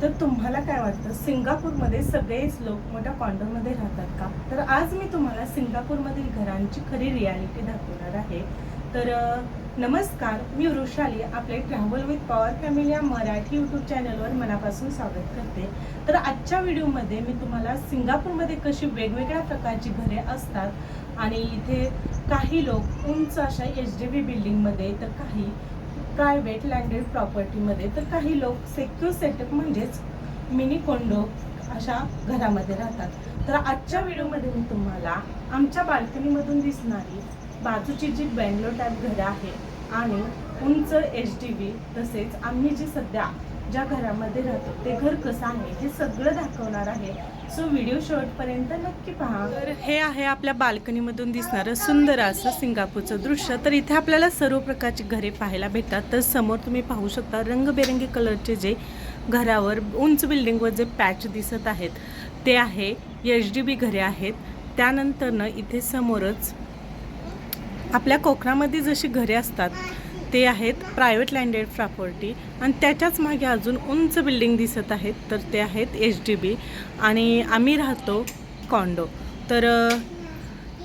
तर तुम्हाला काय वाटतं, सिंगापूरमध्ये सगळेच लोक मोठ्या कॉन्डोमध्ये राहतात का? तर आज मी तुम्हाला सिंगापूरमधील घरांची खरी रियालिटी दाखवणार आहे. तर नमस्कार, मी वृषाली आपले ट्रॅव्हल विथ पॉवर फॅमिली या मराठी यूट्यूब चॅनलवर मनापासून स्वागत करते. तर आजच्या व्हिडिओमध्ये मी तुम्हाला सिंगापूरमध्ये कशी वेगवेगळ्या प्रकारची घरे असतात आणि इथे काही लोक उंच अशा HDB बिल्डिंगमध्ये, तर काही प्रायव्हेट लँडेड प्रॉपर्टीमध्ये, तर काही लोक सेक्युर सेटअप म्हणजेच मिनी कोंडो अशा घरामध्ये राहतात. तर आजच्या व्हिडिओमध्ये मी तुम्हाला आमच्या बाल्कनीमधून दिसणारी बाजूची जी बँगलोर टाईप घरं आहे आणि उंच HDB, तसेच आम्ही जी सध्या ज्या घरामध्ये राहतो ते घर कसं आहे हे सगळं दाखवणार आहे. सो व्हिडिओ शेवटपर्यंत नक्की पहा. तर हे आहे आपल्या बाल्कनीमधून दिसणारं सुंदर असं सिंगापूरचं दृश्य. तर इथे आपल्याला सर्व प्रकारची घरे पाहायला भेटतात. तर समोर तुम्ही पाहू शकता रंगबेरंगी कलरचे जे घरावर उंच बिल्डिंगवर जे पॅच दिसत आहेत ते आहे HDB घरे आहेत. त्यानंतरनं इथे समोरच आपल्या कोकणामध्ये जशी घरे असतात ते आहेत प्रायव्हेट लँडेड प्रॉपर्टी, आणि त्याच्याच मागे अजून उंच बिल्डिंग दिसत आहेत तर ते आहेत HDB, आणि आम्ही राहतो कॉन्डो. तर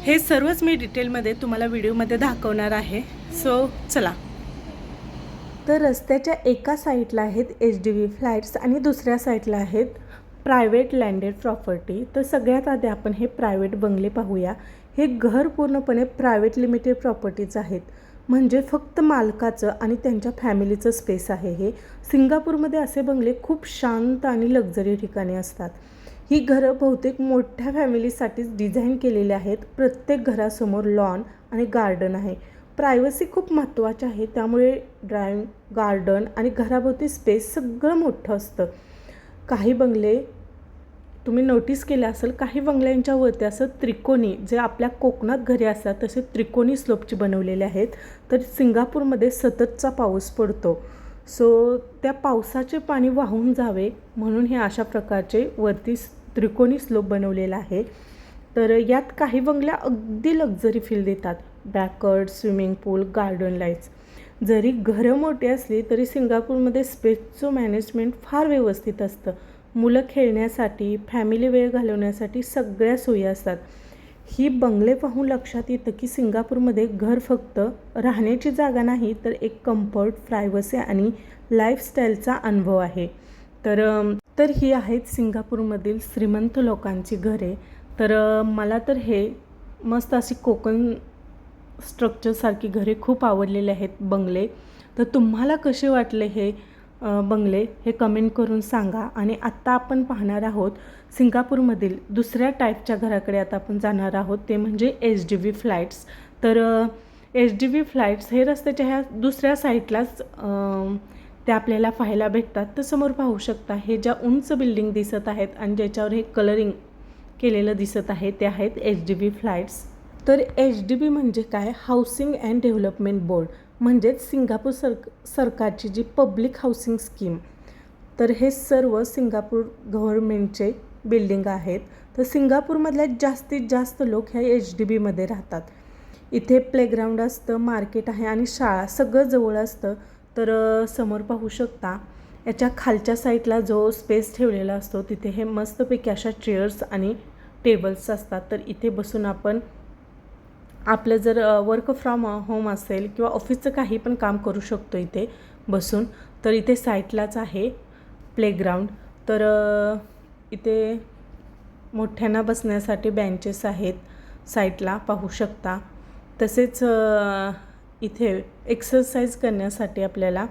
हे सर्वच मी डिटेलमध्ये तुम्हाला व्हिडिओमध्ये दाखवणार आहे. सो चला. तर रस्त्याच्या एका साईडला आहेत HDB फ्लॅट्स आणि दुसऱ्या साईडला आहेत प्रायव्हेट लँडेड प्रॉपर्टी. तर सगळ्यात आधी आपण हे प्रायव्हेट बंगले पाहूया. हे घर पूर्णपणे प्रायव्हेट लिमिटेड प्रॉपर्टीज आहेत, म्हणजे फक्त मालकाचं आणि त्यांच्या फॅमिलीचं स्पेस आहे. हे सिंगापूरमध्ये असे बंगले खूप शांत आणि लक्झरी ठिकाणी असतात. ही घरं बहुतेक मोठ्या फॅमिलीसाठीच डिझाईन केलेली आहेत. प्रत्येक घरासमोर लॉन आणि गार्डन आहे. प्रायव्हसी खूप महत्त्वाची आहे, त्यामुळे ड्राइव्ह गार्डन आणि घराभोवती स्पेस सगळं मोठं असतं. काही बंगले तुम्ही नोटीस केलं असेल, काही बंगल्यांच्या वरती असं त्रिकोणी, जे आपल्या कोकणात घरे असतात तसे त्रिकोणी स्लोपची बनवलेले आहेत. तर सिंगापूरमध्ये सततचा पाऊस पडतो, सो त्या पावसाचे पाणी वाहून जावे म्हणून हे अशा प्रकारचे वरती त्रिकोणी स्लोप बनवलेला आहे. तर यात काही बंगल्या अगदी लक्झरी फील देतात. बॅकवर्ड, स्विमिंग पूल, गार्डन लाईट्स. जरी घरं मोठी असली तरी सिंगापूरमध्ये स्पेसचं मॅनेजमेंट फार व्यवस्थित असतं. मुलं खेळण्यासाठी, फॅमिली वेळ घालवण्यासाठी सगळ्या सोयी असतात. ही बंगले पाहून लक्षात येतं की सिंगापूरमध्ये घर फक्त राहण्याची जागा नाही, तर एक कम्फर्ट, प्रायव्हसी आणि लाईफस्टाईलचा अनुभव आहे. तर ही आहेत सिंगापूरमधील श्रीमंत लोकांची घरे. तर मला तर हे मस्त अशी कोकण स्ट्रक्चरसारखी घरे खूप आवडलेले आहेत बंगले. तर तुम्हाला कसे वाटले हे बंगले हे कमेंट करून सांगा. आणि आत्ता आपण पाहणार आहोत सिंगापूरमधील दुसऱ्या टाईपच्या घराकडे. आता आपण जाणार आहोत, ते म्हणजे HDB फ्लॅट्स. तर HDB फ्लॅट्स हे रस्त्याच्या ह्या दुसऱ्या साईडलाच ते आपल्याला पाहायला भेटतात. तर समोर पाहू शकता हे ज्या उंच बिल्डिंग दिसत आहेत आणि ज्याच्यावर हे कलरिंग केलेलं दिसत आहे ते आहेत HDB फ्लॅट्स. तर HDB म्हणजे काय? हाऊसिंग अँड डेव्हलपमेंट बोर्ड, म्हणजेच सिंगापूर सरकारची जी पब्लिक हाऊसिंग स्कीम. तर हे सर्व सिंगापूर गव्हर्नमेंटचे बिल्डिंग आहेत. तर सिंगापूरमधल्या जास्तीत जास्त लोक ह्या HDBमध्ये राहतात. इथे प्लेग्राऊंड असतं, मार्केट आहे आणि शाळा सगळं जवळ असतं. तर समोर पाहू शकता याच्या खालच्या साईडला जो स्पेस ठेवलेला असतो तिथे हे मस्तपैकी अशा चेअर्स आणि टेबल्स असतात. तर इथे बसून आपण आपलं जर वर्क फ्रॉम होम असेल किंवा ऑफिसचं काही पण काम करू शकतो इथे बसून. तर इथे साईडलाच आहे प्लेग्राऊंड. तर इथे मोठ्यांना बसण्यासाठी बेंचेस आहेत, साईडला पाहू शकता. तसेच इथे एक्सरसाइज करण्यासाठी आपल्याला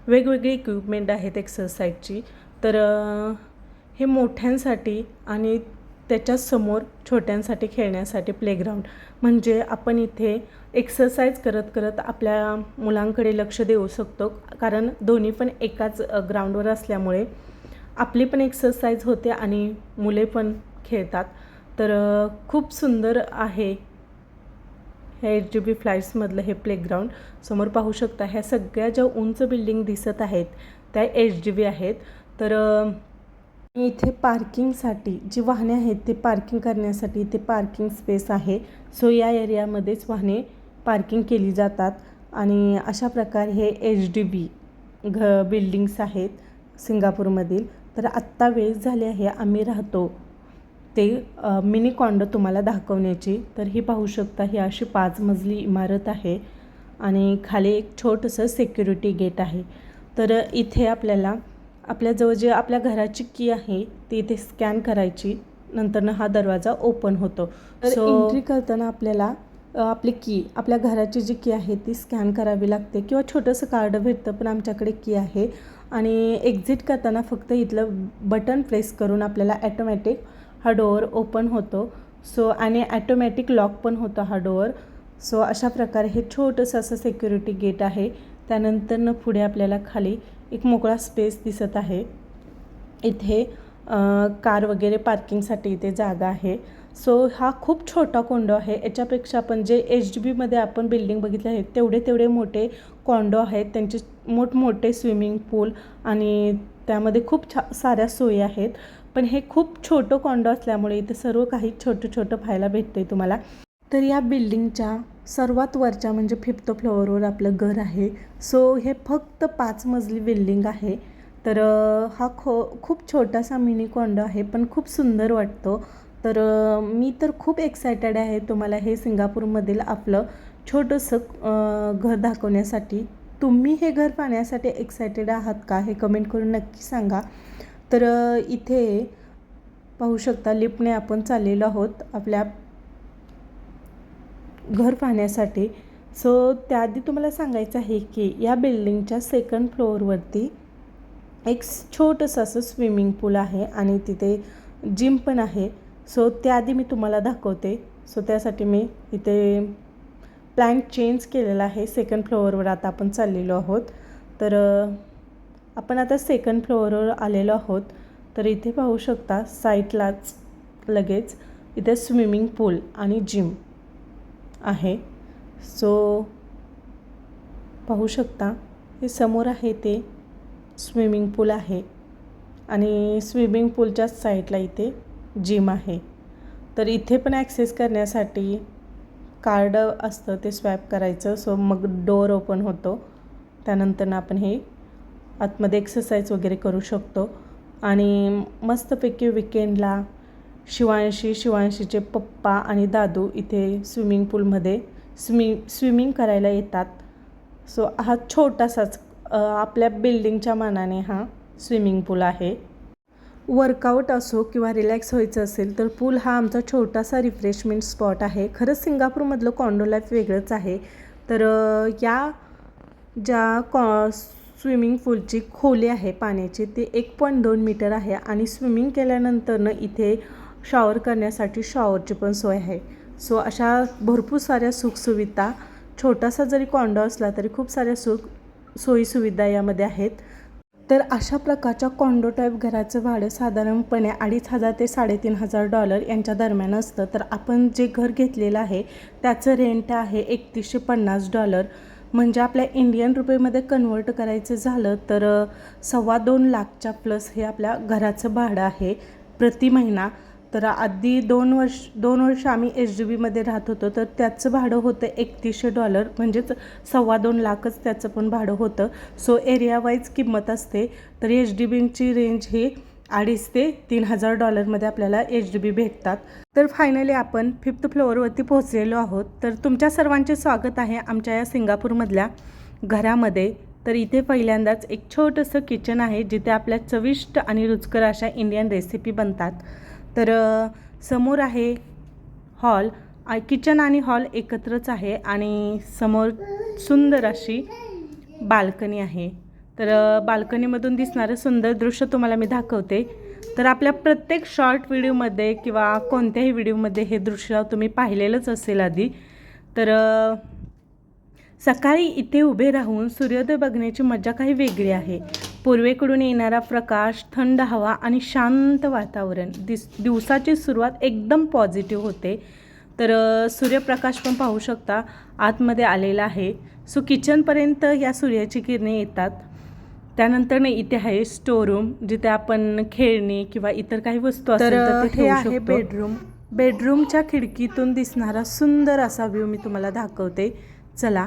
वेगवेगळी इक्विपमेंट आहेत एक्सरसाइजची. तर हे मोठ्यांसाठी आणि त्याच्यासमोर छोट्यांसाठी खेळण्यासाठी प्लेग्राऊंड, म्हणजे आपण इथे एक्सरसाइज करत करत आपल्या मुलांकडे लक्ष देऊ शकतो, कारण दोन्ही पण एकाच ग्राउंडवर असल्यामुळे आपली पण एक्सरसाइज होते आणि मुले पण खेळतात. तर खूप सुंदर आहे ह्या HDB फ्लॅट्समधलं हे प्लेग्राऊंड. समोर पाहू शकता ह्या सगळ्या ज्या उंच बिल्डिंग दिसत आहेत त्या HDB आहेत. तर इथे पार्किंगसाठी जी वाहने आहेत ते पार्किंग करण्यासाठी इथे पार्किंग स्पेस आहे. सो या एरियामध्येच वाहने पार्किंग केली जातात. आणि अशा प्रकारे हे HDB बिल्डिंग्स आहेत सिंगापूरमधील. तर आत्ता वेळ झाली आहे आम्ही राहतो ते मिनी कॉन्डो तुम्हाला दाखवण्याची. तर ही पाहू शकता, ही अशी 5 मजली इमारत आहे आणि खाली एक छोटंसं सिक्युरिटी गेट आहे. तर इथे आपल्याला आपल्याजवळ जे आपल्या घराची की आहे ती इथे स्कॅन करायची, नंतरनं हा दरवाजा ओपन होतो. तर एंट्री करताना आपल्याला आपली की, आपल्या घराची जी की आहे ती स्कॅन करावी लागते किंवा छोटंसं कार्ड भेटतं, पण आमच्याकडे की आहे. आणि एक्झिट करताना फक्त इथलं बटन प्रेस करून आपल्याला ॲटोमॅटिक हा डोअर ओपन होतो. आणि ॲटोमॅटिक लॉक पण होतं हा डोअर. अशा प्रकारे हे छोटंसं असं सिक्युरिटी गेट आहे. त्यानंतरनं पुढे आपल्याला खाली एक मोकळा स्पेस दिसत आहे. इथे कार वगैरे पार्किंगसाठी इथे जागा आहे. हा खूप छोटा कॉन्डो आहे. याच्यापेक्षा आपण जे HDBमध्ये आपण बिल्डिंग बघितले आहेत तेवढे मोठे कॉन्डो आहेत. त्यांचे मोठमोठे स्विमिंग पूल आणि त्यामध्ये खूप साऱ्या सोयी आहेत. पण हे खूप छोटं कॉन्डो असल्यामुळे इथे सर्व काही छोटं पाहायला भेटते तुम्हाला. तर या बिल्डिंगच्या सर्वात वरच्या म्हणजे 5th फ्लोअरवर आपलं घर आहे. हे फक्त 5 मजली बिल्डिंग आहे. तर हा खूप छोटासा मिनी कॉन्डो आहे, पण खूप सुंदर वाटतो. तर मी तर खूप एक्सायटेड आहे तुम्हाला हे सिंगापूरमधील आपलं छोटंसं घर दाखवण्यासाठी. तुम्ही हे घर पाहण्यासाठी एक्सायटेड आहात का, हे कमेंट करून नक्की सांगा. तर इथे पाहू शकता, लिफ्टने आपण चाललेलो आहोत आपल्या घर पाहण्यासाठी. त्याआधी तुम्हाला सांगायचं आहे की या बिल्डिंगच्या 2nd फ्लोअरवरती एक छोटंसं असं स्विमिंग पूल आहे आणि तिथे जिम पण आहे. त्याआधी मी तुम्हाला दाखवते. त्यासाठी मी इथे प्लॅन चेंज केलेला आहे. 2nd फ्लोअरवर आता आपण चाललेलो आहोत. तर आपण आता 2nd फ्लोअरवर आलेलो आहोत. तर इथे पाहू शकता, साईटलाच लगेच इथे स्विमिंग पूल आणि जिम आहे. पाहू शकता, हे समोर आहे ते स्विमिंग पूल आहे आणि स्विमिंग पूलच्या साईडला इथे जिम आहे. तर इथे पण ॲक्सेस करण्यासाठी कार्ड असतं, ते स्वॅप करायचं. मग डोअर ओपन होतो. त्यानंतर आपण हे आतमध्ये एक्सरसाइज वगैरे करू शकतो. आणि मस्तपैकी विकेंडला शिवांशीचे पप्पा आणि दादू इथे स्विमिंग पूलमध्ये स्विमिंग करायला येतात. हा छोटासाच आपल्या बिल्डिंगच्या मानाने हा स्विमिंग पूल आहे. वर्कआउट असो किंवा रिलॅक्स व्हायचं असेल तर पूल हा आमचा छोटासा रिफ्रेशमेंट स्पॉट आहे. खरंच सिंगापूरमधलं कॉन्डो लाईफ वेगळंच आहे. तर या ज्या स्विमिंग पूलची खोली आहे पाण्याची ती 1.2 मीटर आहे आणि स्विमिंग केल्यानंतरनं इथे शॉवर करण्यासाठी शॉवरची पण सोय आहे. अशा भरपूर साऱ्या सुखसुविधा, छोटासा जरी कॉन्डो असला तरी खूप साऱ्या सोयीसुविधा यामध्ये आहेत. तर अशा प्रकारच्या कॉन्डो टाईप घराचं भाडं साधारणपणे $2,500 ते $3,500 यांच्या दरम्यान असतं. तर आपण जे घर घेतलेलं आहे त्याचं रेंट आहे $3,150. म्हणजे आपल्या इंडियन रुपयेमध्ये कन्वर्ट करायचं झालं तर 2.25 लाखच्या प्लस हे आपल्या घराचं भाडं आहे प्रति महिना. तर आधी 2 वर्ष आम्ही HDBमध्ये राहत होतो, तर त्याचं भाडं होतं $3,100, म्हणजेच 2.25 लाखच त्याचं पण भाडं होतं. एरिया वाईज किंमत असते. तर HDBची रेंज ही $2,500 ते $3,000 आपल्याला HDB भेटतात. तर फायनली आपण 5th फ्लोअरवरती पोहोचलेलो आहोत. तर तुमच्या सर्वांचे स्वागत आहे आमच्या या सिंगापूरमधल्या घरामध्ये. तर इथे पहिल्यांदाच एक छोटंसं किचन आहे जिथे आपल्या चविष्ट आणि रुचकर अशा इंडियन रेसिपी बनतात. तर समोर आहे हॉल. किचन आणि हॉल एकत्रच आहे आणि समोर सुंदर अशी बाल्कनी आहे. तर बाल्कनीमधून दिसणारं सुंदर दृश्य तुम्हाला मी दाखवते. तर आपल्या प्रत्येक शॉर्ट व्हिडिओमध्ये किंवा कोणत्याही व्हिडिओमध्ये हे दृश्य तुम्ही पाहिलेलंच असेल आधी. तर सकाळी इथे उभे राहून सूर्योदय बघण्याची मजा काही वेगळी आहे. पूर्वेकडून येणारा प्रकाश, थंड हवा आणि शांत वातावरण दिवसाची सुरुवात एकदम पॉझिटिव्ह होते. तर सूर्यप्रकाश पण पाहू शकता आतमध्ये आलेला आहे. किचनपर्यंत या सूर्याची किरणे येतात. त्यानंतर इथे आहे स्टोरूम जिथे आपण खेळणी किंवा इतर काही वस्तू असतील तर हे आहे बेडरूम. बेडरूमच्या खिडकीतून दिसणारा सुंदर असा व्ह्यू मी तुम्हाला दाखवते. चला.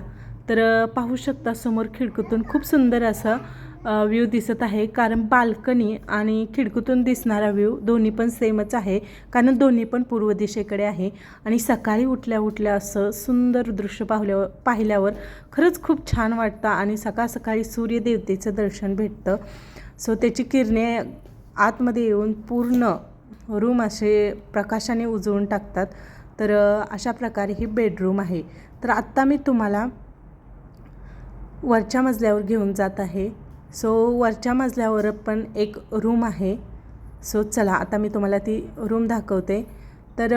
तर पाहू शकता समोर खिडकीतून खूप सुंदर असं व्ह्यू दिसत आहे, कारण बाल्कनी आणि खिडकीतून दिसणारा व्ह्यू दोन्ही पण सेमच आहे, कारण दोन्ही पण पूर्व दिशेकडे आहे. आणि सकाळी उठल्या उठल्या असं सुंदर दृश्य पाहिल्यावर खरंच खूप छान वाटतं आणि सकाळ सकाळी सूर्यदेवतेचं दर्शन भेटतं. सो त्याची किरणे आतमध्ये येऊन पूर्ण रूम असे प्रकाशाने उजळून टाकतात. तर अशा प्रकारे ही बेडरूम आहे. तर आत्ता मी तुम्हाला वरच्या मजल्यावर घेऊन जात आहे. सो वरच्या मजल्यावर पण एक रूम आहे. सो चला आता मी तुम्हाला ती रूम दाखवते. तर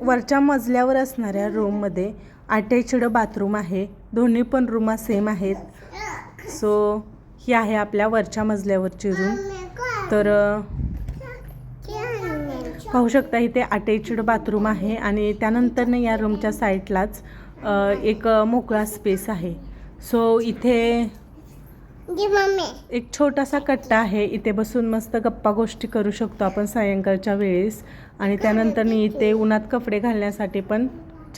वरच्या मजल्यावर असणाऱ्या रूममध्ये अटॅच्ड बाथरूम आहे. दोन्ही पण रूमा सेम आहेत. सो ही आहे आपल्या वरच्या मजल्यावरची रूम. तर पाहू शकता इथे अटॅच्ड बाथरूम आहे आणि त्यानंतरनं या रूमच्या साईडलाच एक मोकळा स्पेस आहे. सो इथे एक छोटासा कट्टा आहे. इथे बसून मस्त गप्पा गोष्टी करू शकतो आपण सायंकाळच्या वेळेस. आणि त्यानंतर इथे उन्हात कपडे घालण्यासाठी पण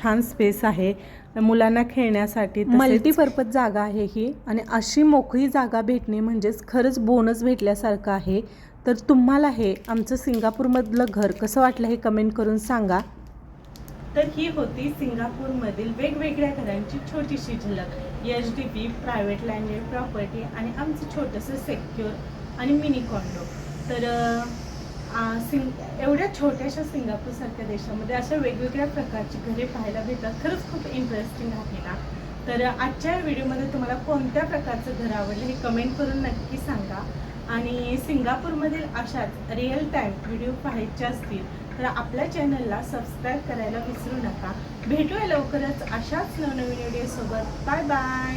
छान स्पेस आहे. मुलांना खेळण्यासाठी मल्टीपर्पज जागा आहे ही. आणि अशी मोकळी जागा भेटणे म्हणजेच खरंच बोनस भेटल्यासारखं आहे. तर तुम्हाला हे आमचं सिंगापूरमधलं घर कसं वाटलं हे कमेंट करून सांगा. तर ही होती सिंगापूरमधील वेगवेगळ्या घरांची छोटीशी झलक. HDB, प्रायव्हेट लँडेड प्रॉपर्टी आणि आमचं छोटंसं सेक्युअर आणि मिनी कॉन्डो. तर एवढ्या छोट्याशा सिंगापूरसारख्या देशामध्ये अशा वेगवेगळ्या प्रकारची घरे पाहायला भेटतात. खरंच खूप इंटरेस्टिंग आहे ना. तर आजच्या व्हिडिओमध्ये तुम्हाला कोणत्या प्रकारचं घर आवडलं हे कमेंट करून नक्की सांगा. आणि सिंगापूरमधील अशाच रिअल टाईम व्हिडिओ पाहायचे असतील तर आपल्या चॅनलला सबस्क्राईब करायला विसरू नका. भेटूया लवकरच अशाच नवनवीन व्हिडिओसोबत. Bye bye.